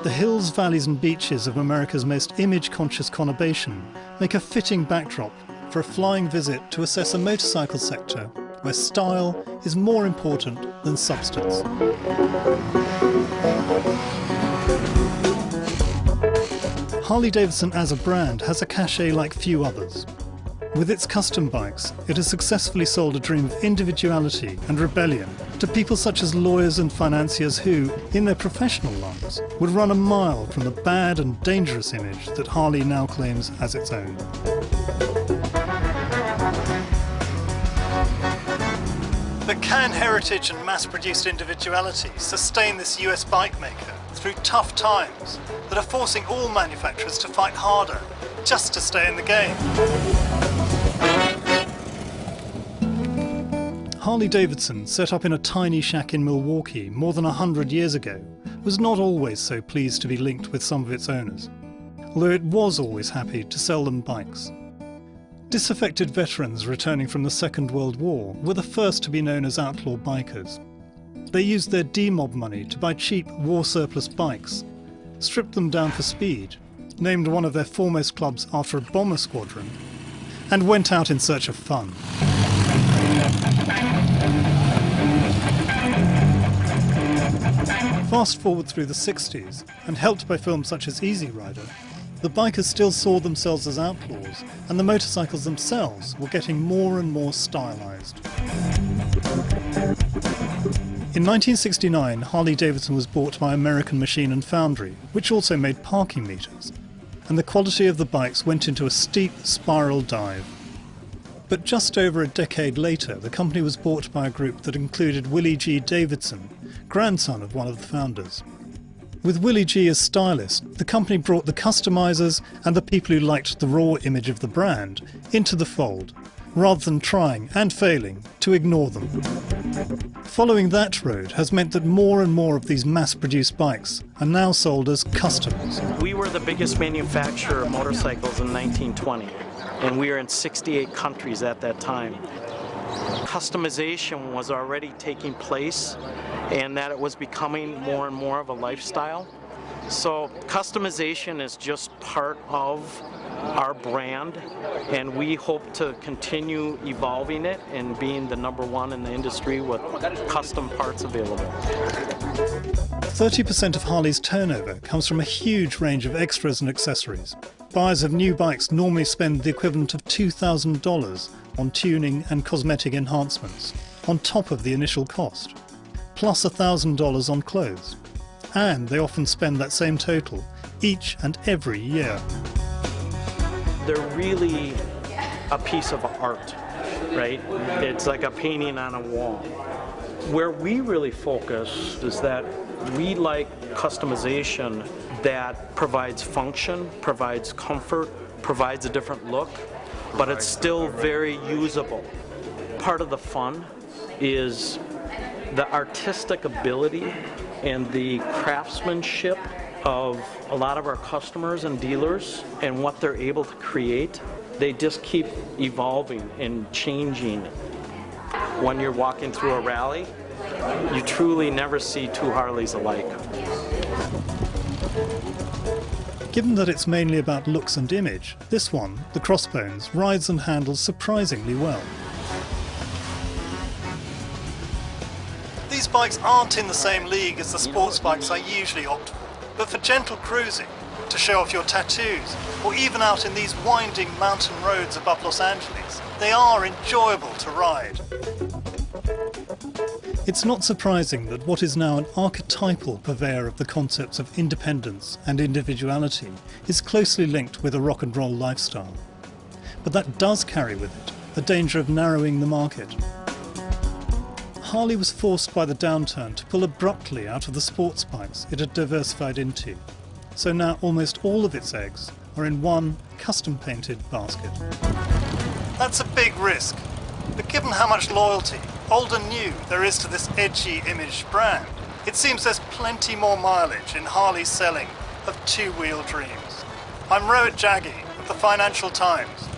The hills, valleys and beaches of America's most image-conscious conurbation make a fitting backdrop for a flying visit to assess a motorcycle sector where style is more important than substance. Harley-Davidson as a brand has a cachet like few others. With its custom bikes, it has successfully sold a dream of individuality and rebellion to people such as lawyers and financiers who, in their professional lives, would run a mile from the bad and dangerous image that Harley now claims as its own. But can heritage and mass-produced individuality sustain this US bike maker through tough times that are forcing all manufacturers to fight harder just to stay in the game? Harley-Davidson, set up in a tiny shack in Milwaukee more than 100 years ago, was not always so pleased to be linked with some of its owners, although it was always happy to sell them bikes. Disaffected veterans returning from the Second World War were the first to be known as outlaw bikers. They used their D-Mob money to buy cheap war surplus bikes, stripped them down for speed, named one of their foremost clubs after a bomber squadron, and went out in search of fun. Fast forward through the 60s, and helped by films such as Easy Rider, the bikers still saw themselves as outlaws, and the motorcycles themselves were getting more and more stylized. In 1969, Harley-Davidson was bought by American Machine and Foundry, which also made parking meters, and the quality of the bikes went into a steep spiral dive. But just over a decade later, the company was bought by a group that included Willie G. Davidson, grandson of one of the founders. With Willie G as stylist, the company brought the customizers and the people who liked the raw image of the brand into the fold, rather than trying, and failing, to ignore them. Following that road has meant that more and more of these mass-produced bikes are now sold as customs. We were the biggest manufacturer of motorcycles in 1920, and we were in 68 countries at that time. Customization was already taking place, and that it was becoming more and more of a lifestyle. So customization is just part of our brand, and we hope to continue evolving it and being the #1 in the industry with custom parts available. 30% of Harley's turnover comes from a huge range of extras and accessories. Buyers of new bikes normally spend the equivalent of $2,000 on tuning and cosmetic enhancements, on top of the initial cost, plus $1,000 on clothes. And they often spend that same total each and every year. They're really a piece of art, right? It's like a painting on a wall. Where we really focus is that we like customization that provides function, provides comfort, provides a different look, but it's still very usable. Part of the fun is the artistic ability and the craftsmanship of a lot of our customers and dealers and what they're able to create. They just keep evolving and changing. When you're walking through a rally, you truly never see two Harleys alike. Given that it's mainly about looks and image, this one, the Crossbones, rides and handles surprisingly well. These bikes aren't in the same league as the sports bikes I usually opt for, but for gentle cruising, to show off your tattoos, or even out in these winding mountain roads above Los Angeles, they are enjoyable to ride. It's not surprising that what is now an archetypal purveyor of the concepts of independence and individuality is closely linked with a rock and roll lifestyle. But that does carry with it the danger of narrowing the market. Harley was forced by the downturn to pull abruptly out of the sports bikes it had diversified into, so now almost all of its eggs are in one custom-painted basket. That's a big risk, but given how much loyalty, old and new, there is to this edgy image brand, it seems there's plenty more mileage in Harley's selling of two-wheel dreams. I'm Rohit Jaggi of the Financial Times.